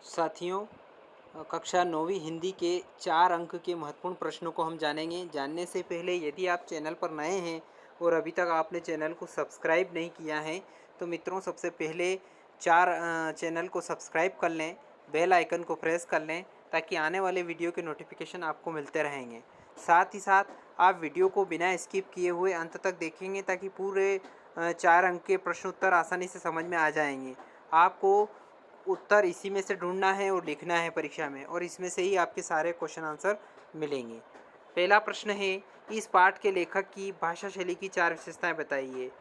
साथियों, कक्षा 9वीं हिंदी के 4 अंक के महत्वपूर्ण प्रश्नों को हम जानेंगे। जानने से पहले यदि आप चैनल पर नए हैं और अभी तक आपने चैनल को सब्सक्राइब नहीं किया है तो मित्रों सबसे पहले चैनल को सब्सक्राइब कर लें, बेल आइकन को प्रेस कर लें ताकि आने वाले वीडियो के नोटिफिकेशन आपको मिलते रहेंगे। साथ ही साथ आप वीडियो को बिना स्किप किए हुए अंत तक देखेंगे ताकि पूरे 4 अंक के प्रश्न उत्तर आसानी से समझ में आ जाएंगे। आपको उत्तर इसी में से ढूंढना है और लिखना है परीक्षा में, और इसमें से ही आपके सारे क्वेश्चन आंसर मिलेंगे। पहला प्रश्न है, इस पाठ के लेखक की भाषा शैली की 4 विशेषताएं बताइए।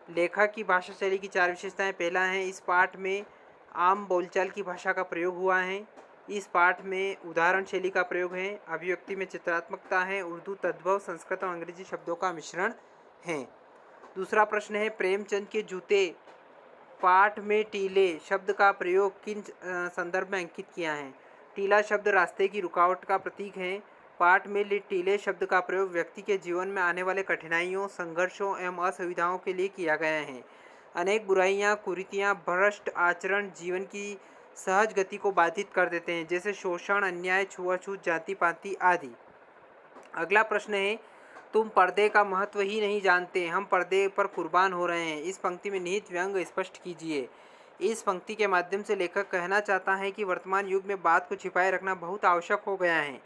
लेखक की भाषा शैली की 4 विशेषताएं। पहला है, इस पाठ में आम बोलचाल की भाषा का प्रयोग हुआ है। इस पाठ में उदाहरण शैली का प्रयोग है। अभिव्यक्ति में चित्रात्मकता है। उर्दू तद्भव, संस्कृत और अंग्रेजी शब्दों का मिश्रण है। दूसरा प्रश्न है, प्रेमचंद के जूते पाठ में टीले शब्द का प्रयोग किन संदर्भ में अंकित किया है। टीला शब्द रास्ते की रुकावट का प्रतीक है। पाठ में टीले शब्द का प्रयोग व्यक्ति के जीवन में आने वाले कठिनाइयों, संघर्षों एवं असुविधाओं के लिए किया गया है। अनेक बुराइयां, कुरीतियां, भ्रष्ट आचरण जीवन की सहज गति को बाधित कर देते हैं, जैसे शोषण, अन्याय, छुआछूत, जाति पाति आदि। अगला प्रश्न है, तुम पर्दे का महत्व ही नहीं जानते, हम पर्दे पर कुर्बान हो रहे हैं। इस पंक्ति में निहित व्यंग स्पष्ट कीजिए। इस पंक्ति के माध्यम से लेखक कहना चाहता है कि वर्तमान युग में बात को छिपाए रखना बहुत आवश्यक हो गया है।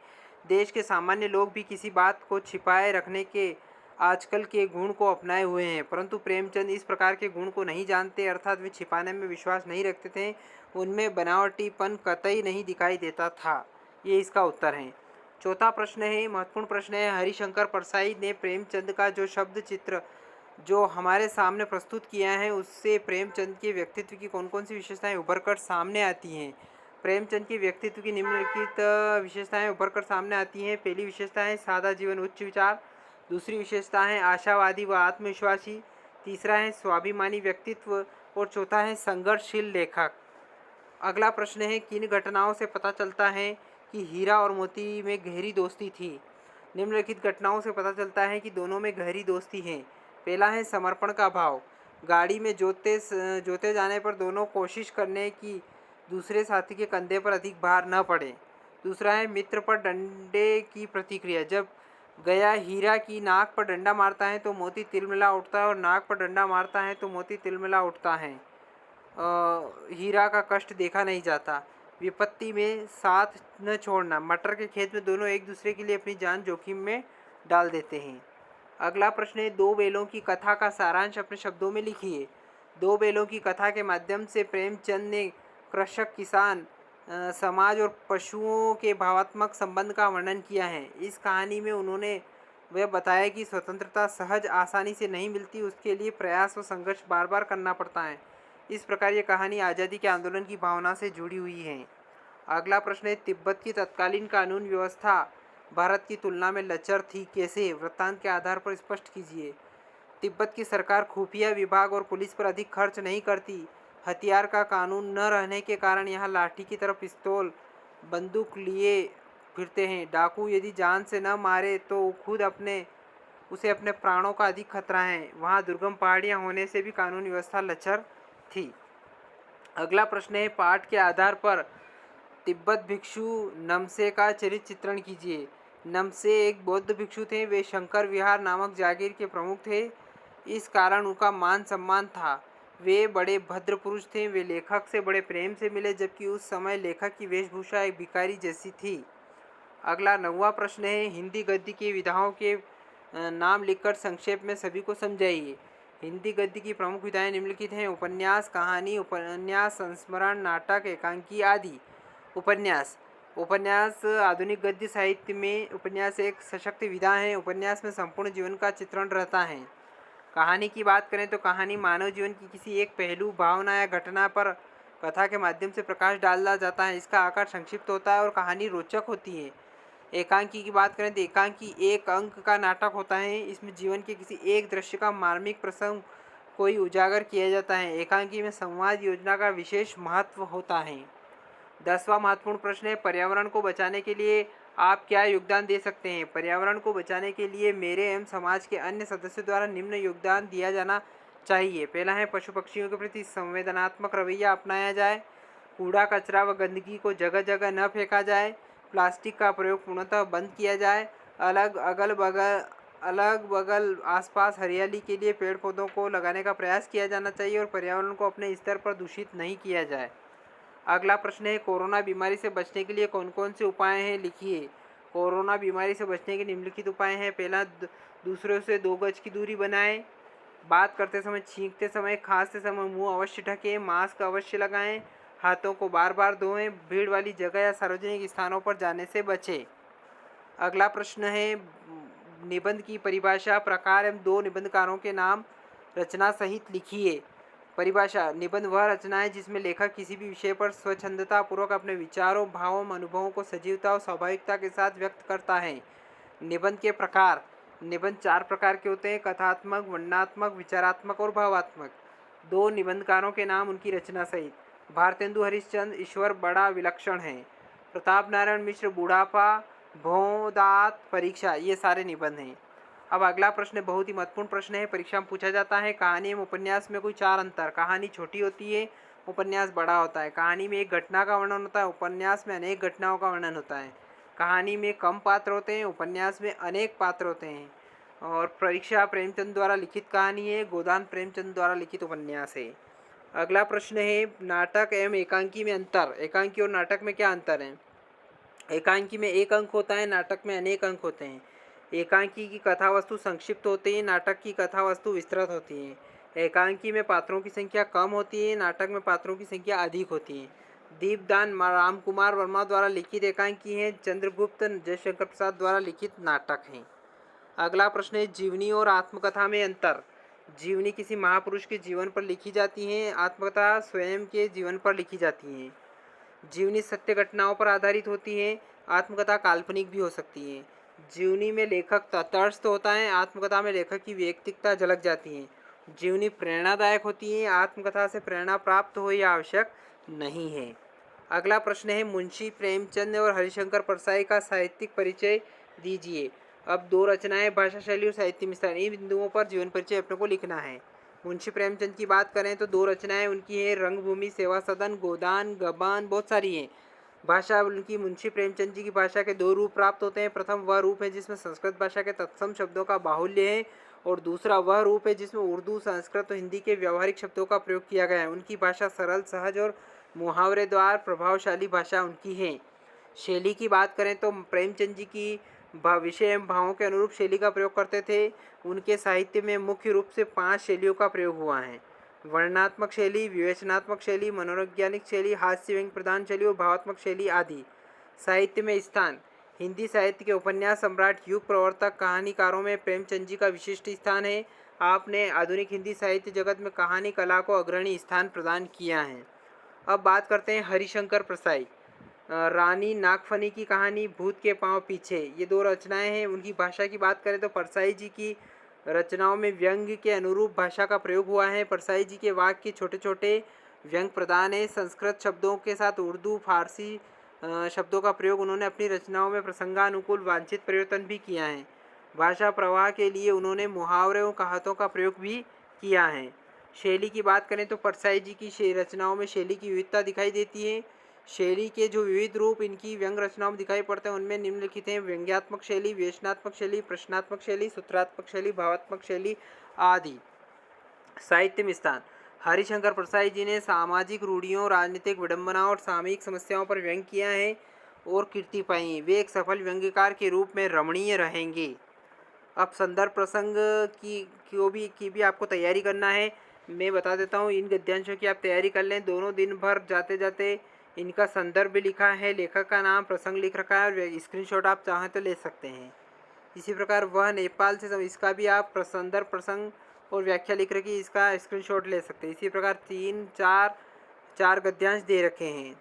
देश के सामान्य लोग भी किसी बात को छिपाए रखने के आजकल के गुण को अपनाए हुए हैं, परंतु प्रेमचंद इस प्रकार के गुण को नहीं जानते, अर्थात वे छिपाने में विश्वास नहीं रखते थे। उनमें बनावटीपन कतई नहीं दिखाई देता था। ये इसका उत्तर है। चौथा प्रश्न है, महत्वपूर्ण प्रश्न है, हरिशंकर परसाई ने प्रेमचंद का जो शब्द चित्र जो हमारे सामने प्रस्तुत किया है उससे प्रेमचंद के व्यक्तित्व की कौन कौन सी विशेषताएं उभर कर सामने आती हैं। प्रेमचंद के व्यक्तित्व की निम्नलिखित विशेषताएं उभर कर सामने आती हैं। पहली विशेषता है सादा जीवन, उच्च विचार। दूसरी विशेषता है आशावादी व आत्मविश्वासी। तीसरा है स्वाभिमानी व्यक्तित्व और चौथा है संघर्षशील लेखक। अगला प्रश्न है, किन घटनाओं से पता चलता है कि हीरा और मोती में गहरी दोस्ती थी। निम्नलिखित घटनाओं से पता चलता है कि दोनों में गहरी दोस्ती है। पहला है समर्पण का भाव। गाड़ी में जोते जाने पर दोनों कोशिश करने की दूसरे साथी के कंधे पर अधिक भार न पड़े। दूसरा है मित्र पर डंडे की प्रतिक्रिया। जब गया हीरा की नाक पर डंडा मारता है तो मोती तिलमिला उठता है, और नाक पर डंडा मारता है तो मोती तिलमिला उठता है। हीरा का कष्ट देखा नहीं जाता। विपत्ति में साथ न छोड़ना। मटर के खेत में दोनों एक दूसरे के लिए अपनी जान जोखिम में डाल देते हैं। अगला प्रश्न है, दो बैलों की कथा का सारांश अपने शब्दों में लिखिए। दो बैलों की कथा के माध्यम से प्रेमचंद ने कृषक, किसान, समाज और पशुओं के भावात्मक संबंध का वर्णन किया है। इस कहानी में उन्होंने वह बताया कि स्वतंत्रता सहज आसानी से नहीं मिलती, उसके लिए प्रयास और संघर्ष बार बार करना पड़ता है। इस प्रकार ये कहानी आज़ादी के आंदोलन की भावना से जुड़ी हुई है। अगला प्रश्न है, तिब्बत की तत्कालीन कानून व्यवस्था भारत की तुलना में लचर थी, कैसे? वृत्तांत के आधार पर स्पष्ट कीजिए। तिब्बत की सरकार खुफिया विभाग और पुलिस पर अधिक खर्च नहीं करती। हथियार का कानून न रहने के कारण यहाँ लाठी की तरफ पिस्तौल, बंदूक लिए फिरते हैं। डाकू यदि जान से न मारे तो उसे अपने प्राणों का अधिक खतरा है। वहाँ दुर्गम पहाड़ियाँ होने से भी कानून व्यवस्था लचर थी। अगला प्रश्न है, पाठ के आधार पर तिब्बत भिक्षु नमसे का चरित्र चित्रण कीजिए। नमसे एक बौद्ध भिक्षु थे। वे शंकर विहार नामक जागीर के प्रमुख थे, इस कारण उनका मान सम्मान था। वे बड़े भद्र पुरुष थे। वे लेखक से बड़े प्रेम से मिले, जबकि उस समय लेखक की वेशभूषा एक भिखारी जैसी थी। अगला 9वां प्रश्न है, हिंदी गद्य की विधाओं के नाम लिखकर संक्षेप में सभी को समझाइए। हिंदी गद्य की प्रमुख विधाएं निम्नलिखित हैं। उपन्यास, कहानी, उपन्यास, संस्मरण, नाटक, एकांकी आदि। उपन्यास आधुनिक गद्य साहित्य में उपन्यास एक सशक्त विधा है। उपन्यास में संपूर्ण जीवन का चित्रण रहता है। कहानी की बात करें तो कहानी मानव जीवन की किसी एक पहलू, भावना या घटना पर कथा के माध्यम से प्रकाश डाला जाता है। इसका आकार संक्षिप्त होता है और कहानी रोचक होती है। एकांकी की बात करें तो एकांकी एक अंक का नाटक होता है। इसमें जीवन के किसी एक दृश्य का मार्मिक प्रसंग कोई उजागर किया जाता है। एकांकी में संवाद योजना का विशेष महत्व होता है। 10वां महत्वपूर्ण प्रश्न है, पर्यावरण को बचाने के लिए आप क्या योगदान दे सकते हैं? पर्यावरण को बचाने के लिए मेरे एवं समाज के अन्य सदस्यों द्वारा निम्न योगदान दिया जाना चाहिए। पहला है, पशु पक्षियों के प्रति संवेदनात्मक रवैया अपनाया जाए। कूड़ा कचरा व गंदगी को जगह जगह न फेंका जाए, प्लास्टिक का प्रयोग पूर्णतः बंद किया जाए, अलग बगल आसपास हरियाली के लिए पेड़ पौधों को लगाने का प्रयास किया जाना चाहिए और पर्यावरण को अपने स्तर पर दूषित नहीं किया जाए। अगला प्रश्न है, कोरोना बीमारी से बचने के लिए कौन कौन से उपाय हैं, लिखिए। कोरोना बीमारी से बचने के निम्नलिखित उपाय हैं। पहला, दूसरों से 2 गज की दूरी बनाएं, बात करते समय, छींकते समय, खांसते समय मुंह अवश्य ढकें, मास्क अवश्य लगाएं, हाथों को बार बार धोएं, भीड़ वाली जगह या सार्वजनिक स्थानों पर जाने से बचें। अगला प्रश्न है, निबंध की परिभाषा, प्रकार एवं 2 निबंधकारों के नाम रचना सहित लिखिए। परिभाषा, निबंध वह रचना है जिसमें लेखक किसी भी विषय पर स्वच्छंदता पूर्वक अपने विचारों, भावों, अनुभवों को सजीवता और स्वाभाविकता के साथ व्यक्त करता है। निबंध के प्रकार, निबंध 4 प्रकार के होते हैं, कथात्मक, वर्णनात्मक, विचारात्मक और भावात्मक। 2 निबंधकारों के नाम उनकी रचना सहित। भारतेंदु हरिश्चंद्र, ईश्वर बड़ा विलक्षण है। प्रताप नारायण मिश्र, बुढ़ापा, भोदात, परीक्षा, ये सारे निबंध हैं। अब अगला प्रश्न बहुत ही महत्वपूर्ण प्रश्न है, परीक्षा में पूछा जाता है। कहानी एवं उपन्यास में कोई 4 अंतर। कहानी छोटी होती है, उपन्यास बड़ा होता है। कहानी में एक घटना का वर्णन होता है, उपन्यास में अनेक घटनाओं का वर्णन होता है। कहानी में कम पात्र होते हैं, उपन्यास में अनेक पात्र होते हैं। और परीक्षा प्रेमचंद द्वारा लिखित कहानी है, गोदान प्रेमचंद द्वारा लिखित उपन्यास है। अगला प्रश्न है, नाटक एवं एकांकी में अंतर। एकांकी और नाटक में क्या अंतर है? एकांकी में 1 अंक होता है, नाटक में अनेक अंक होते हैं। एकांकी की कथा वस्तु संक्षिप्त होती है, नाटक की कथा वस्तु विस्तृत होती है। एकांकी में पात्रों की संख्या कम होती है, नाटक में पात्रों की संख्या अधिक होती है। दीपदान राम कुमार वर्मा द्वारा लिखित एकांकी है, चंद्रगुप्त जयशंकर प्रसाद द्वारा लिखित नाटक है। अगला प्रश्न है, जीवनी और आत्मकथा में अंतर। जीवनी किसी महापुरुष के जीवन पर लिखी जाती है, आत्मकथा स्वयं के जीवन पर लिखी जाती है। जीवनी सत्य घटनाओं पर आधारित होती है, आत्मकथा काल्पनिक भी हो सकती है। जीवनी में लेखक तटस्थ होता है, आत्मकथा में लेखक की व्यक्तिगतता झलक जाती है। जीवनी प्रेरणादायक होती है, आत्मकथा से प्रेरणा प्राप्त हो यह आवश्यक नहीं है। अगला प्रश्न है, मुंशी प्रेमचंद और हरिशंकर परसाई का साहित्यिक परिचय दीजिए। अब 2 रचनाएं, भाषा शैली और साहित्य मिश्रण, इन बिंदुओं पर जीवन परिचय अपने को लिखना है। मुंशी प्रेमचंद की बात करें तो 2 रचनाएं उनकी है, रंगभूमि, सेवा सदन, गोदान, गबन, बहुत सारी हैं। भाषा उनकी, मुंशी प्रेमचंद जी की भाषा के 2 रूप प्राप्त होते हैं। प्रथम वह रूप है जिसमें संस्कृत भाषा के तत्सम शब्दों का बाहुल्य है, और दूसरा वह रूप है जिसमें उर्दू, संस्कृत और हिंदी के व्यावहारिक शब्दों का प्रयोग किया गया है। उनकी भाषा सरल, सहज और मुहावरेदार प्रभावशाली भाषा उनकी है। शैली की बात करें तो प्रेमचंद जी की विषय एवं भावों के अनुरूप शैली का प्रयोग करते थे। उनके साहित्य में मुख्य रूप से 5 शैलियों का प्रयोग हुआ है: वर्णनात्मक शैली, विवेचनात्मक शैली, मनोवैज्ञानिक शैली, हास्य व्यंग्य प्रधान शैली और भावात्मक शैली आदि। साहित्य में स्थान, हिंदी साहित्य के उपन्यास सम्राट, युग प्रवर्तक, कहानीकारों में प्रेमचंद जी का विशिष्ट स्थान है। आपने आधुनिक हिंदी साहित्य जगत में कहानी कला को अग्रणी स्थान प्रदान किया है। अब बात करते हैं हरिशंकर परसाई। रानी नागफनी की कहानी, भूत के पांव पीछे, ये 2 रचनाएं हैं। उनकी भाषा की बात करें तो परसाई जी की रचनाओं में व्यंग्य के अनुरूप भाषा का प्रयोग हुआ है। परसाई जी के वाक्य छोटे छोटे व्यंग्य प्रधान है। संस्कृत शब्दों के साथ उर्दू, फारसी शब्दों का प्रयोग उन्होंने अपनी रचनाओं में प्रसंगानुकूल वांछित परिवर्तन भी किया है। भाषा प्रवाह के लिए उन्होंने मुहावरे और कहावतों का प्रयोग भी किया है। शैली की बात करें तो परसाई जी की रचनाओं में शैली की विविधता दिखाई देती है। शैली के जो विविध रूप इनकी व्यंग्य रचनाओं में दिखाई पड़ते हैं उनमें निम्नलिखित हैं: व्यंग्यात्मक शैली, विवेचनात्मक शैली, प्रश्नात्मक शैली, सूत्रात्मक शैली, भावात्मक शैली आदि। साहित्य में स्थान, हरिशंकर परसाई जी ने सामाजिक रूढ़ियों, राजनीतिक विडंबनाओं और सामयिक समस्याओं पर व्यंग्य किया है और कीर्ति पाई है। वे एक सफल व्यंग्यकार के रूप में रमणीय रहेंगे। अब संदर्भ प्रसंग की भी आपको तैयारी करना है। मैं बता देता हूँ, इन गद्यांशों की आप तैयारी कर लें। दोनों दिन भर जाते जाते इनका संदर्भ भी लिखा है, लेखक का नाम, प्रसंग लिख रखा है और स्क्रीनशॉट आप चाहें तो ले सकते हैं। इसी प्रकार वह नेपाल से, इसका भी आप संदर्भ, प्रसंग और व्याख्या लिख रखी, इसका स्क्रीनशॉट ले सकते हैं। इसी प्रकार 3-4 गद्यांश दे रखे हैं।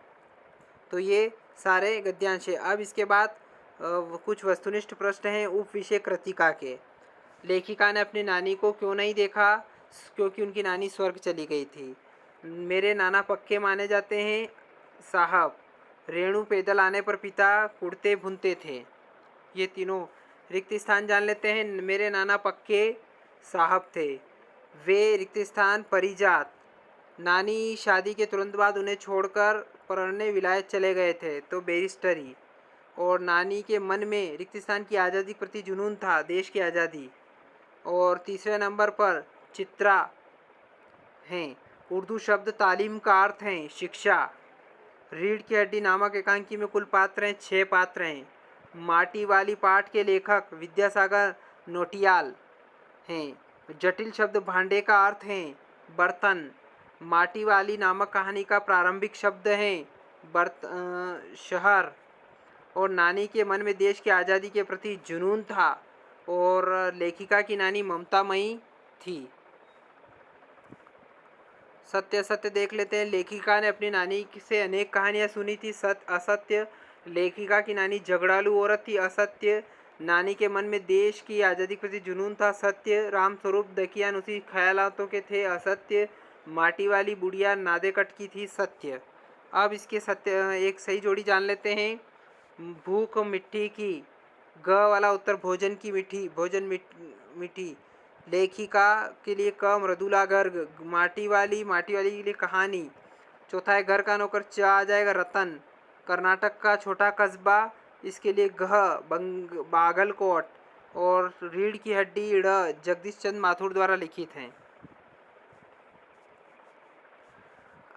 तो ये सारे गद्यांश है। अब इसके बाद कुछ वस्तुनिष्ठ प्रश्न हैं उप विषय कृतिका के। लेखिका ने अपनी नानी को क्यों नहीं देखा? क्योंकि उनकी नानी स्वर्ग चली गई थी। मेरे नाना पक्के माने जाते हैं साहब। रेणु पैदल आने पर पिता कुड़ते भुनते थे। ये तीनों। रिक्त स्थान जान लेते हैं। मेरे नाना पक्के साहब थे। वे रिक्त स्थान परिजात। नानी शादी के तुरंत बाद उन्हें छोड़कर पढ़ने विलायत चले गए थे, तो बैरिस्टरी। और नानी के मन में रिक्तिस्तान की आज़ादी के प्रति जुनून था, देश की आज़ादी। और तीसरे नंबर पर चित्रा हैं। उर्दू शब्द तालीम का अर्थ है शिक्षा। रीढ़ की हड्डी नामक एकांकी में कुल पात्र हैं, 6 पात्र हैं। माटी वाली पाठ के लेखक विद्यासागर नोटियाल हैं। जटिल शब्द भांडे का अर्थ है बर्तन। माटी वाली नामक कहानी का प्रारंभिक शब्द है शहर। और नानी के मन में देश की आज़ादी के प्रति जुनून था। और लेखिका की नानी ममतामयी थी। सत्य असत्य देख लेते हैं। लेखिका ने अपनी नानी से अनेक कहानियां सुनी थी। सत्य असत्य। लेखिका की नानी झगड़ालू औरत थी, असत्य। नानी के मन में देश की आज़ादी के प्रति जुनून था, सत्य। रामस्वरूप दकियान उसी ख्यालातों के थे, असत्य। माटी वाली बुढ़िया नादेकट की थी, सत्य। अब इसके सत्य एक सही जोड़ी जान लेते हैं। भूख मिट्टी की, ग वाला उत्तर भोजन की मीठी, भोजन मीठी। लेखिका के लिए क मृदुला गर्ग, माटी वाली के लिए कहानी। चौथा है घर का नौकर, च आ जाएगा रतन, कर्नाटक का छोटा कस्बा, इसके लिए गह बागलकोट। और रीढ़ की हड्डी ड़ जगदीश चंद्र माथुर द्वारा लिखित हैं।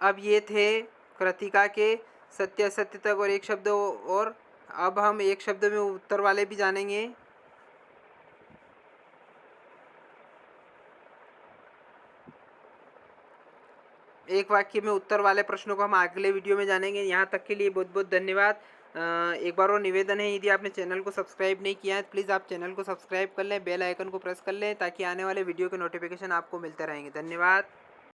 अब ये थे कृतिका के सत्य असत्य तक और एक शब्द। और अब हम एक शब्द में उत्तर वाले भी जानेंगे। एक वाक्य में उत्तर वाले प्रश्नों को हम अगले वीडियो में जानेंगे। यहाँ तक के लिए बहुत बहुत धन्यवाद। एक बार और निवेदन है, यदि आपने चैनल को सब्सक्राइब नहीं किया है तो प्लीज़ आप चैनल को सब्सक्राइब कर लें, बेल आइकन को प्रेस कर लें, ताकि आने वाले वीडियो के नोटिफिकेशन आपको मिलते रहेंगे। धन्यवाद।